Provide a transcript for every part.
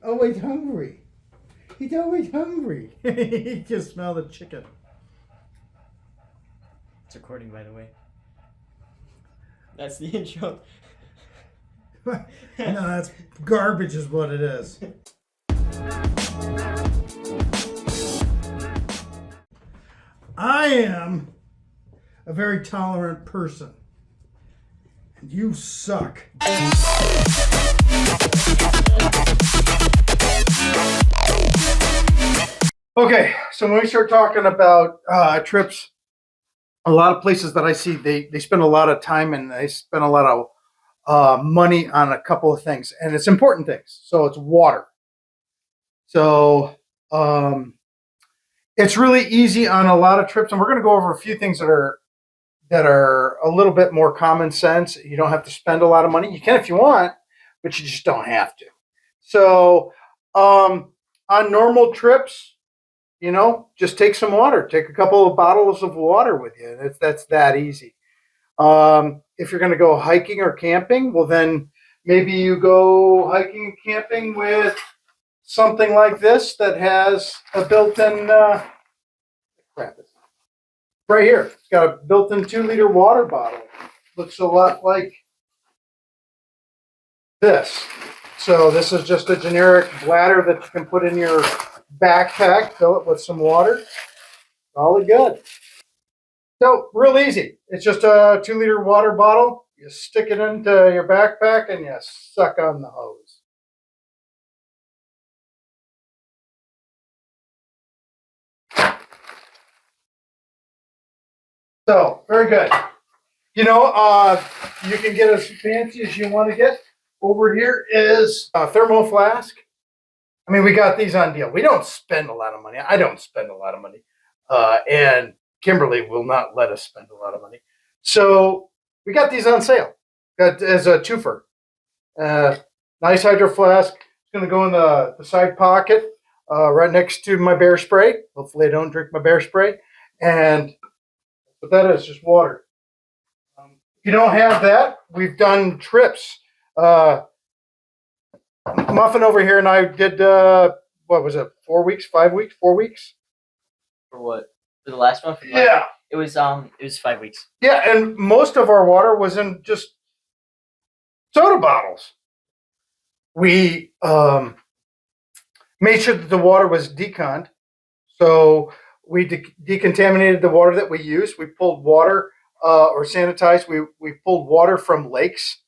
Always hungry. He's always hungry. He can smell the chicken. It's recording, by the way. That's the intro. No, that's garbage is what it is. I am a very tolerant person. And you suck. Okay, so when we start talking about trips, a lot of places that I see, they spend a lot of time and they spend a lot of money on a couple of things, and it's important things. So it's water. So it's really easy on a lot of trips, and we're going to go over a few things that are a little bit more common sense. You don't have to spend a lot of money. You can if you want, but you just don't have to. So on normal trips, just take some water. Take a couple of bottles of water with you. That's that easy. If you're going to go hiking or camping, well, then maybe you go hiking and camping with something like this that has a built-in crap. Right here, it's got a built-in 2-liter water bottle. Looks a lot like this. So this is just a generic bladder that you can put in your backpack, fill it with some water. All good. So real easy. It's just a 2-liter water bottle. You stick it into your backpack and you suck on the hose. So very good. You can get as fancy as you want to get. Over here is a thermo flask. I mean, we got these on deal. We don't spend a lot of money. I don't spend a lot of money. And Kimberly will not let us spend a lot of money. So we got these on sale. Got as a twofer. Nice hydro flask. It's going to go in the side pocket right next to my bear spray. Hopefully I don't drink my bear spray. And what that is, just water. If you don't have that, we've done trips. Muffin over here and I did, what was it, 4 weeks, 5 weeks, 4 weeks? For what? For the last one? Yeah. It was 5 weeks. Yeah, and most of our water was in just soda bottles. We made sure that the water was deconned. So we decontaminated the water that we used. We pulled water or sanitized. We pulled water from lakes.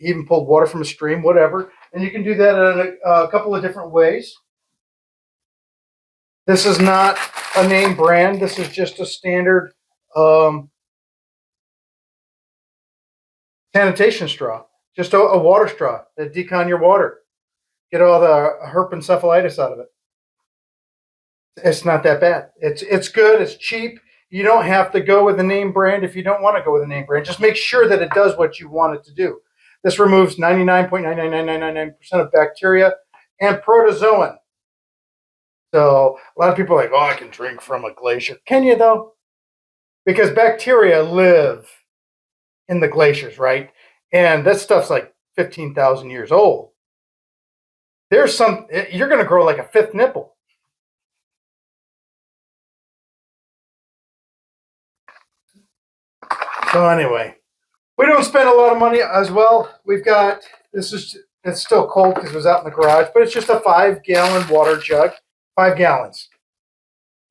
Even pulled water from a stream, whatever. And you can do that in a couple of different ways. This is not a name brand. This is just a standard sanitation straw. Just a water straw that decon your water. Get all the herpencephalitis out of it. It's not that bad. It's good. It's cheap. You don't have to go with a name brand if you don't want to go with a name brand. Just make sure that it does what you want it to do. This removes 99.99999% of bacteria and protozoan. So a lot of people are like, oh, I can drink from a glacier. Can you, though? Because bacteria live in the glaciers, right? And that stuff's like 15,000 years old. You're going to grow like a fifth nipple. So anyway, we don't spend a lot of money as well. We've got, it's still cold because it was out in the garage, but it's just a 5-gallon water jug, 5 gallons.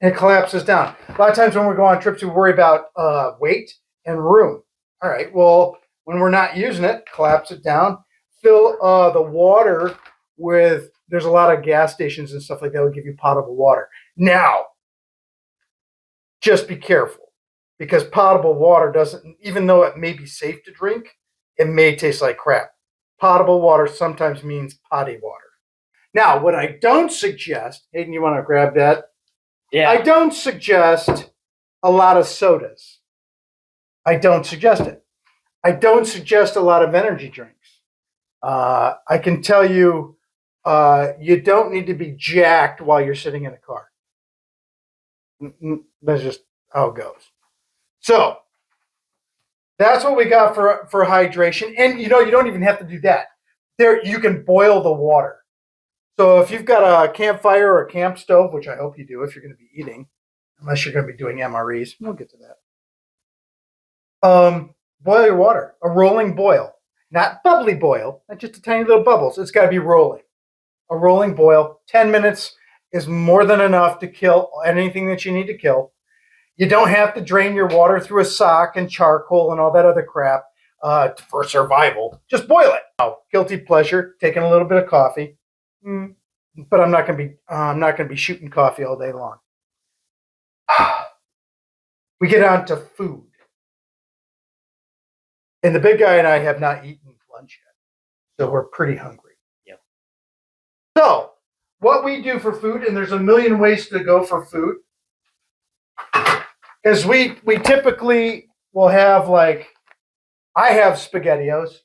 And it collapses down. A lot of times when we go on trips, we worry about weight and room. All right, well, when we're not using it, collapse it down. Fill the water with, there's a lot of gas stations and stuff like that will give you potable water. Now, just be careful. Because potable water doesn't, even though it may be safe to drink, it may taste like crap. Potable water sometimes means potty water. Now, what I don't suggest, Hayden, you want to grab that? Yeah. I don't suggest a lot of sodas. I don't suggest it. I don't suggest a lot of energy drinks. I can tell you, you don't need to be jacked while you're sitting in a car. That's just how it goes. So that's what we got for hydration. And you don't even have to do that. There, you can boil the water. So if you've got a campfire or a camp stove, which I hope you do if you're going to be eating, unless you're going to be doing MREs, we'll get to that. Boil your water, a rolling boil, not bubbly boil, not just a tiny little bubbles. It's got to be rolling. A rolling boil, 10 minutes is more than enough to kill anything that you need to kill. You don't have to drain your water through a sock and charcoal and all that other crap for survival. Just boil it. Oh, guilty pleasure, taking a little bit of coffee. But I'm not gonna be shooting coffee all day long. We get on to food. And the big guy and I have not eaten lunch yet. So we're pretty hungry. Yep. So what we do for food, and there's a million ways to go for food, is we typically will have I have SpaghettiOs.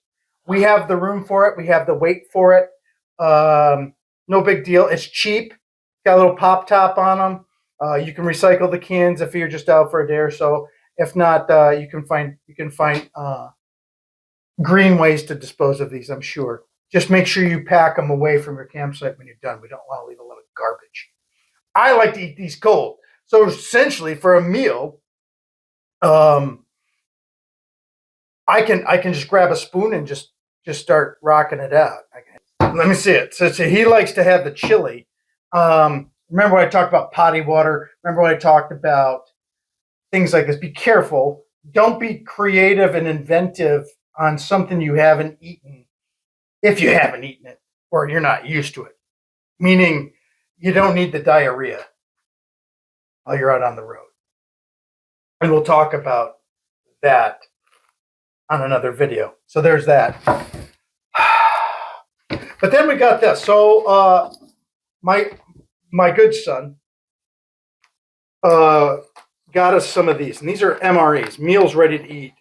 We have the room for it. We have the weight for it. No big deal. It's cheap. Got a little pop top on them. You can recycle the cans if you're just out for a day or so. If not, you can find green ways to dispose of these, I'm sure. Just make sure you pack them away from your campsite when you're done. We don't want to leave a lot of garbage. I like to eat these cold. So essentially, for a meal, I can just grab a spoon and just start rocking it out. Let me see it. So he likes to have the chili. Remember when I talked about potty water? Remember when I talked about things like this? Be careful. Don't be creative and inventive on something you haven't eaten if you haven't eaten it or you're not used to it. Meaning you don't need the diarrhea while you're out on the road. And we'll talk about that on another video. So there's that. But then we got this. So my good son got us some of these. And these are MREs, meals ready to eat.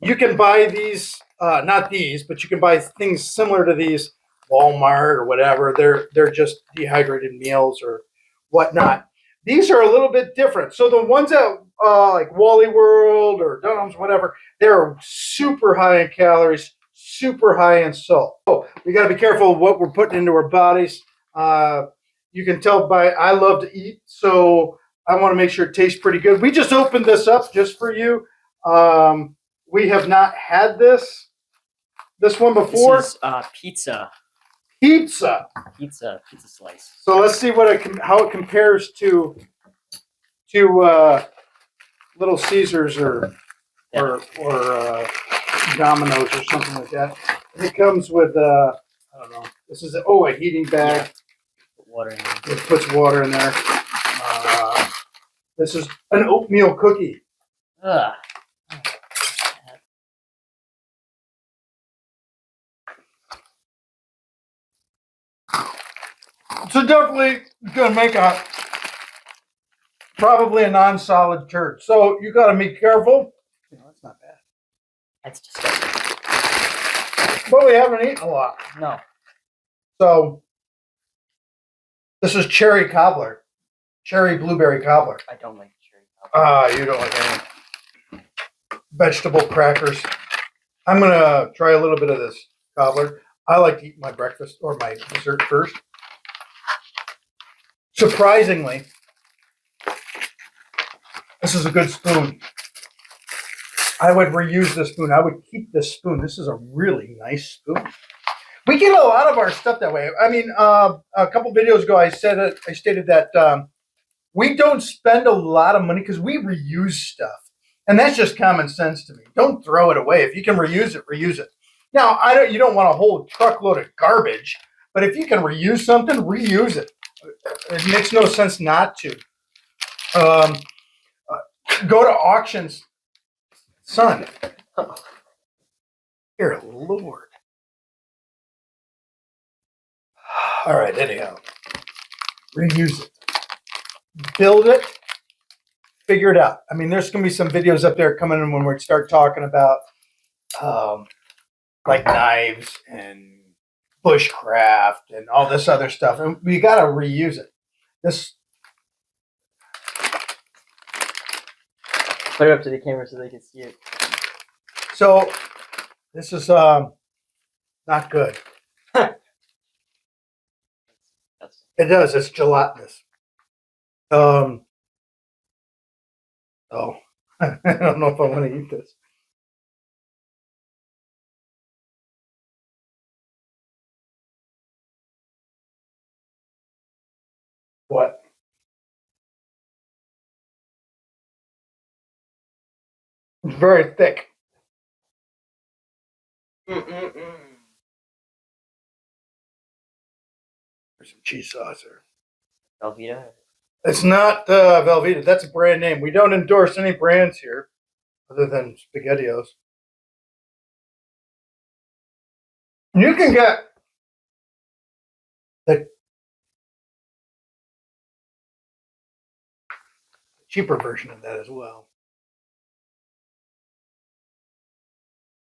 You can buy these, not these, but you can buy things similar to these, Walmart or whatever. They're just dehydrated meals or whatnot. These are a little bit different. So the ones that like Wally World or Dunham's, whatever, they're super high in calories, super high in salt. So we got to be careful of what we're putting into our bodies. You can tell by I love to eat, so I want to make sure it tastes pretty good. We just opened this up just for you. We have not had this one before. This is pizza slice. So let's see how it compares to Little Caesars or Domino's or something like that. It comes with I don't know. This is a heating bag. Yeah. Put water in there. It puts water in there. This is an oatmeal cookie. Ugh. So definitely gonna make probably a non-solid turd. So you gotta be careful. That's not bad. That's disgusting. But we haven't eaten a lot. No. So this is cherry blueberry cobbler. I don't like cherry cobbler. You don't like any vegetable crackers. I'm gonna try a little bit of this cobbler. I like to eat my breakfast or my dessert first. Surprisingly, this is a good spoon. I would reuse this spoon. I would keep this spoon. This is a really nice spoon. We get a lot of our stuff that way. I mean, a couple videos ago, I stated that we don't spend a lot of money because we reuse stuff, and that's just common sense to me. Don't throw it away. If you can reuse it, reuse it. Now, you don't want a whole truckload of garbage, but if you can reuse something, reuse it. It makes no sense not to. Go to auctions, son. Dear Lord. All right, anyhow. Reuse it. Build it. Figure it out. I mean, there's going to be some videos up there coming in when we start talking about like knives and bushcraft and all this other stuff. And we got to reuse it. Put it up to the camera so they can see it. So this is not good. It does. It's gelatinous. Oh, I don't know if I want to eat this. What? It's very thick. Mm-mm-mm. There's some cheese sauce there. Velveeta. It's not Velveeta. That's a brand name. We don't endorse any brands here other than SpaghettiOs. You can get the cheaper version of that as well.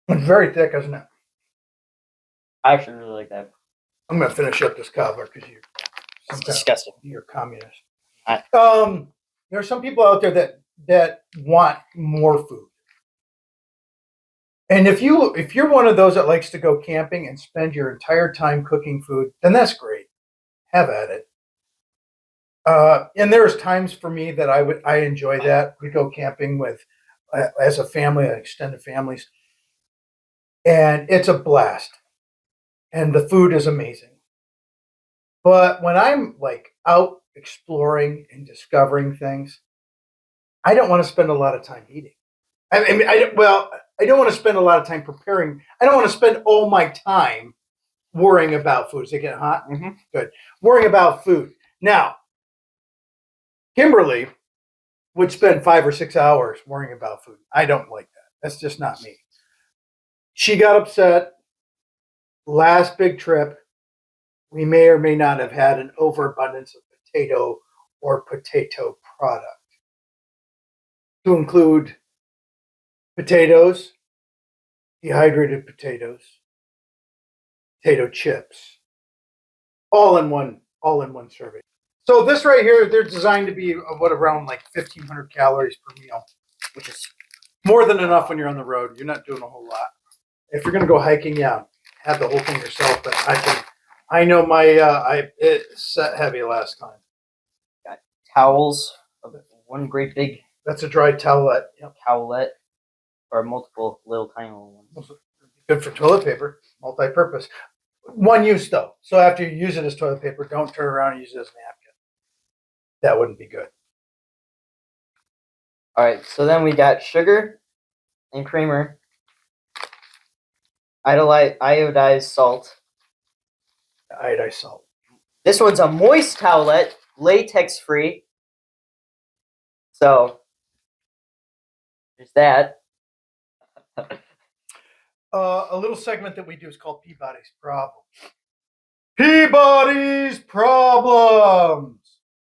It's very thick, isn't it? I actually really like that. I'm going to finish up this cobbler because It's disgusting. you're a communist. I- There are some people out there that want more food. And if you're one of those that likes to go camping and spend your entire time cooking food, then that's great. Have at it. And there's times for me that I enjoy that. We go camping with as a family, extended families, and it's a blast. And the food is amazing. But when I'm like out exploring and discovering things, I don't want to spend a lot of time eating. I mean, I don't want to spend a lot of time preparing. I don't want to spend all my time worrying about food. Is it getting hot? Mm-hmm. Good. Worrying about food. Now, Kimberly would spend 5 or 6 hours worrying about food. I don't like that. That's just not me. She got upset last big trip. We may or may not have had an overabundance of potato or potato product, to include potatoes, dehydrated potatoes, potato chips, all in one serving. So this right here, they're designed to be around like 1,500 calories per meal, which is more than enough when you're on the road. You're not doing a whole lot. If you're going to go hiking, yeah, have the whole thing yourself. But I know it set heavy last time. Got towels, one great big That's a dry towelette. Yep. towelette, or multiple little tiny little ones. Good for toilet paper, multi-purpose. One use though. So after you use it as toilet paper, don't turn around and use it as a napkin. That wouldn't be good. All right, so then we got sugar and creamer, iodized salt. Iodized salt. This one's a moist towelette, latex free. So there's that. A little segment that we do is called Peabody's Problems. Peabody's Problems.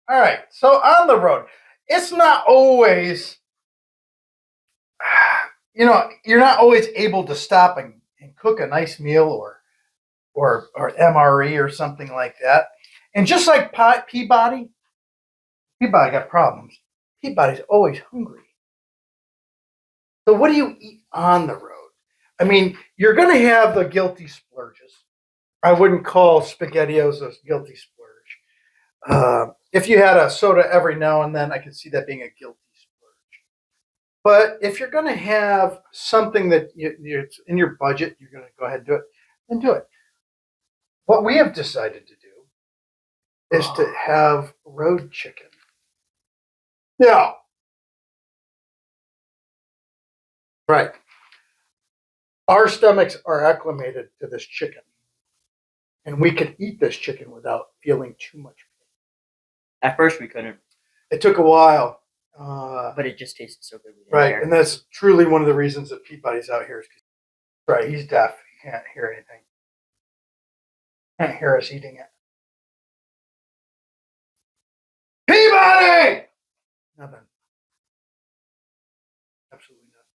All right. So on the road, it's not always, you're not always able to stop and cook a nice meal or MRE or something like that. And just like Peabody got problems. Peabody's always hungry. So what do you eat on the road? I mean, you're going to have the guilty splurges. I wouldn't call SpaghettiOs a guilty splurge. If you had a soda every now and then, I could see that being a guilty splurge. But if you're going to have something that it's in your budget, you're going to go ahead and do it, then do it. What we have decided to do is to have road chicken. Now, right. Our stomachs are acclimated to this chicken. And we can eat this chicken without feeling too much pain. At first we couldn't, It took a while. but it just tasted so good. Right. And that's truly one of the reasons that Peabody's out here. Right. He's deaf. He can't hear anything. Can't hear us eating it. Peabody! Nothing. Absolutely nothing.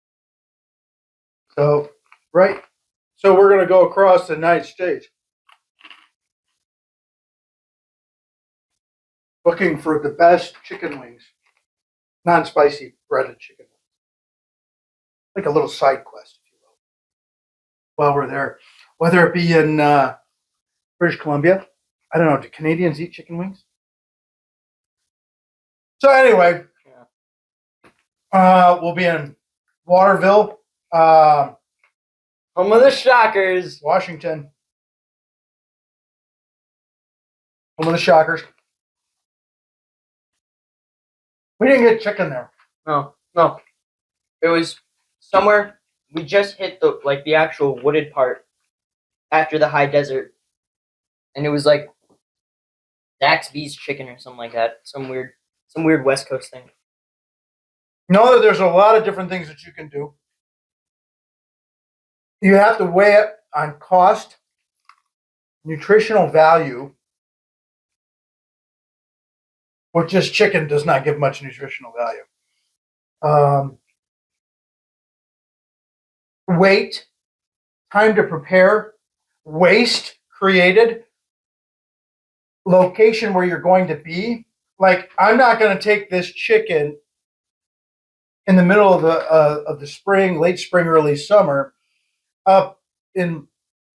So, right. So we're going to go across the United States, looking for the best chicken wings, non-spicy breaded chicken wings. Like a little side quest, if you will. While we're there, whether it be in British Columbia, I don't know. Do Canadians eat chicken wings? So anyway, we'll be in Waterville, Home of the Shockers. Washington. Home of the Shockers. We didn't get chicken there. No. It was somewhere. We just hit the actual wooded part after the high desert, and it was like Zaxby's chicken or something like that. Some weird West Coast thing. Know that there's a lot of different things that you can do. You have to weigh it on cost, nutritional value, which just chicken does not give much nutritional value. Weight, time to prepare, waste created, location where you're going to be. Like, I'm not going to take this chicken in the middle of the spring, late spring, early summer, up in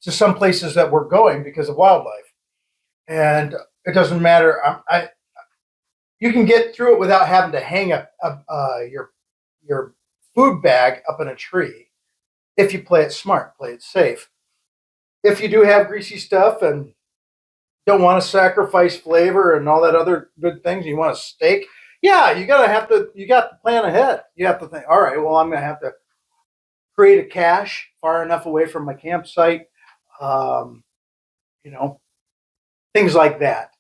to some places that we're going because of wildlife, and it doesn't matter. You can get through it without having to hang your food bag up in a tree if you play it smart, play it safe. If you do have greasy stuff and don't want to sacrifice flavor and all that other good things, you want a steak. Yeah, you got to plan ahead. You have to think, all right, well, I'm going to have to create a cache far enough away from my campsite, things like that.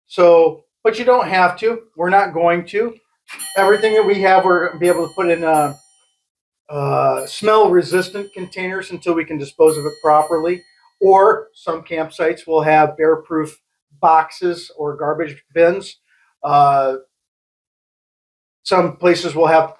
So, but you don't have to. We're not going to. Everything that we have, we're going to be able to put in smell-resistant containers until we can dispose of it properly. Or some campsites will have bear-proof boxes or garbage bins. Some places will have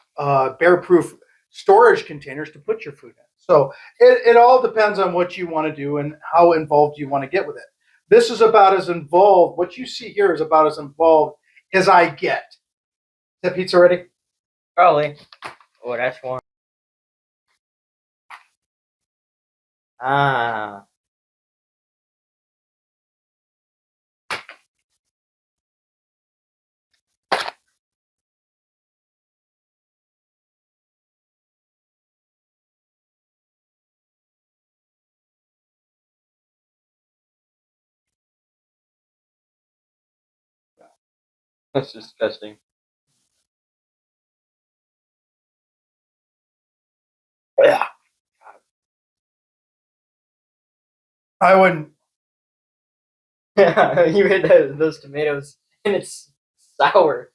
bear-proof storage containers to put your food in. So it all depends on what you want to do and how involved you want to get with it. This is about as involved. What you see here is about as involved as I get. Is that pizza ready? Probably. Oh, that's warm. Ah. That's disgusting. Yeah. I wouldn't. You hit those tomatoes, and it's sour.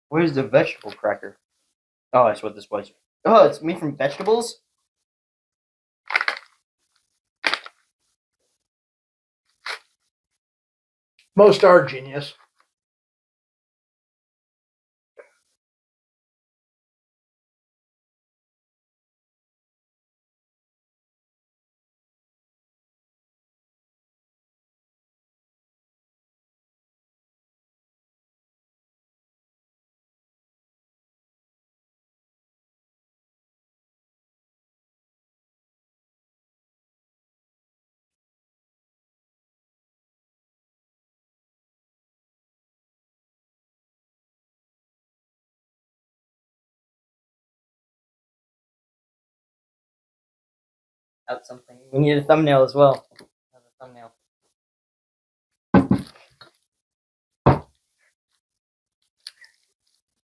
Where's the vegetable cracker? Oh, that's what this was. Oh, it's made from vegetables? Most are genius. Out something. We need a thumbnail as well. Thumbnail.